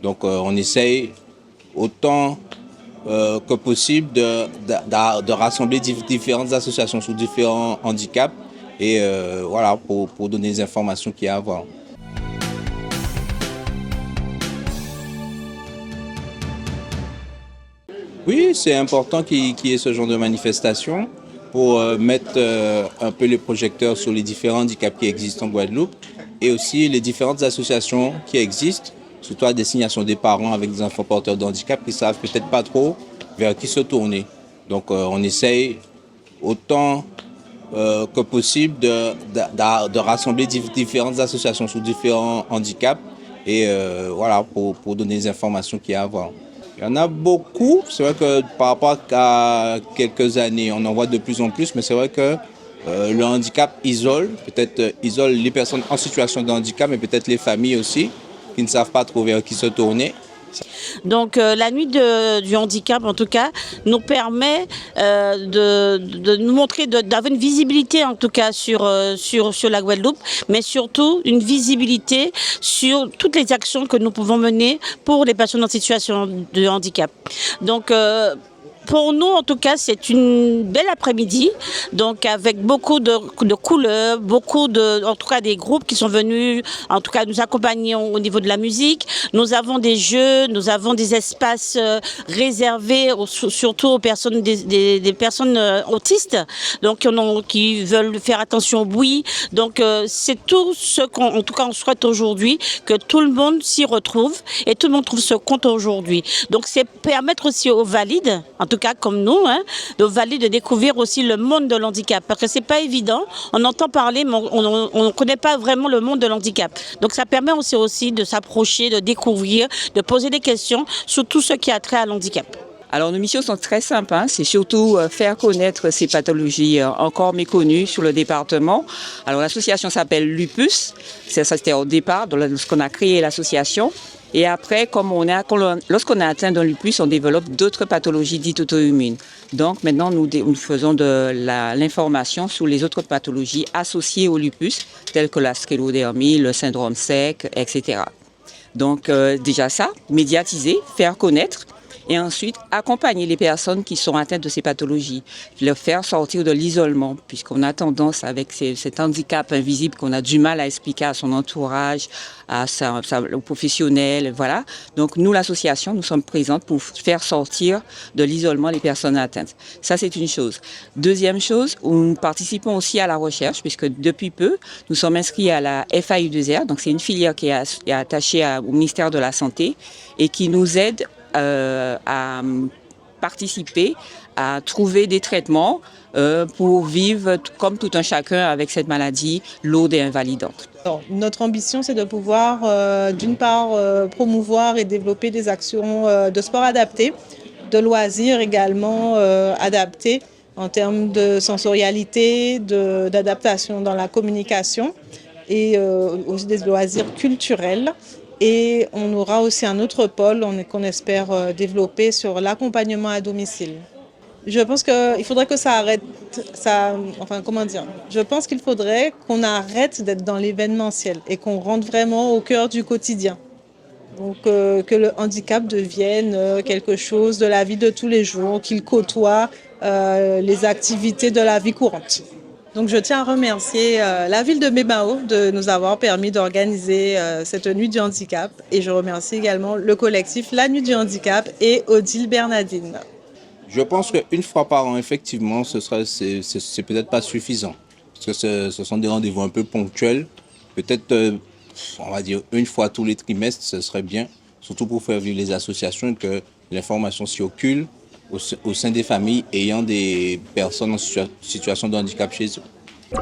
Donc on essaye autant que possible de rassembler différentes associations sur différents handicaps et voilà, pour donner les informations qu'il y a à avoir. Oui, c'est important qu'il y ait ce genre de manifestation pour mettre un peu les projecteurs sur les différents handicaps qui existent en Guadeloupe et aussi les différentes associations qui existent, surtout à destination des parents avec des enfants porteurs de handicap qui ne savent peut-être pas trop vers qui se tourner. Donc on essaye autant que possible de rassembler différentes associations sur différents handicaps et voilà, pour donner les informations qu'il y a à avoir. Il y en a beaucoup. C'est vrai que par rapport à quelques années, on en voit de plus en plus, mais c'est vrai que le handicap isole, peut-être isole les personnes en situation de handicap, mais peut-être les familles aussi, qui ne savent pas trop vers qui se tourner. Donc la nuit du handicap, en tout cas, nous permet de nous montrer, d'avoir une visibilité, en tout cas, sur la Guadeloupe, mais surtout une visibilité sur toutes les actions que nous pouvons mener pour les personnes en situation de handicap. Donc, pour nous, en tout cas, c'est une belle après-midi, donc avec beaucoup de couleurs, en tout cas des groupes qui sont venus, en tout cas nous accompagner au niveau de la musique. Nous avons des jeux, nous avons des espaces réservés surtout aux personnes, des personnes autistes, donc qui veulent faire attention au bruit. Donc c'est tout ce qu'en tout cas on souhaite aujourd'hui, que tout le monde s'y retrouve et tout le monde trouve ce compte aujourd'hui. Donc c'est permettre aussi aux valides, en tout cas comme nous, aux valides de découvrir aussi le monde de l'handicap. Parce que c'est pas évident, on entend parler, mais on ne connaît pas vraiment le monde de l'handicap. Donc ça permet aussi de s'approcher, de découvrir, de poser des questions sur tout ce qui a trait à l'handicap. Alors nos missions sont très simples, c'est surtout faire connaître ces pathologies encore méconnues sur le département. Alors l'association s'appelle Lupus, c'était au départ lorsqu'on a créé l'association. Et après, lorsqu'on a atteint d'un lupus, on développe d'autres pathologies dites auto-immunes. Donc maintenant, nous faisons de l'information sur les autres pathologies associées au lupus, telles que la sclérodermie, le syndrome sec, etc. Donc déjà ça, médiatiser, faire connaître. Et ensuite, accompagner les personnes qui sont atteintes de ces pathologies, les faire sortir de l'isolement, puisqu'on a tendance, avec cet handicap invisible qu'on a du mal à expliquer à son entourage, aux professionnels, voilà. Donc nous, l'association, nous sommes présentes pour faire sortir de l'isolement les personnes atteintes. Ça, c'est une chose. Deuxième chose, nous participons aussi à la recherche, puisque depuis peu, nous sommes inscrits à la FAU2R, donc c'est une filière qui est attachée au ministère de la Santé et qui nous aide à participer, à trouver des traitements pour vivre comme tout un chacun avec cette maladie lourde et invalidante. Alors, notre ambition, c'est de pouvoir, d'une part, promouvoir et développer des actions de sport adapté, de loisirs également adaptés en termes de sensorialité, d'adaptation dans la communication et aussi des loisirs culturels. Et on aura aussi un autre pôle qu'on espère développer sur l'accompagnement à domicile. Je pense qu'il faudrait que ça arrête, je pense qu'il faudrait qu'on arrête d'être dans l'événementiel et qu'on rentre vraiment au cœur du quotidien. Donc que le handicap devienne quelque chose de la vie de tous les jours, qu'il côtoie les activités de la vie courante. Donc je tiens à remercier la ville de Mbemao de nous avoir permis d'organiser cette nuit du handicap et je remercie également le collectif La Nuit du handicap et Odile Bernadine. Je pense qu'une fois par an, effectivement, c'est peut-être pas suffisant. Parce que ce sont des rendez-vous un peu ponctuels. Peut-être, on va dire, une fois tous les trimestres, ce serait bien. Surtout pour faire vivre les associations et que l'information circule au sein des familles ayant des personnes en situation de handicap chez eux.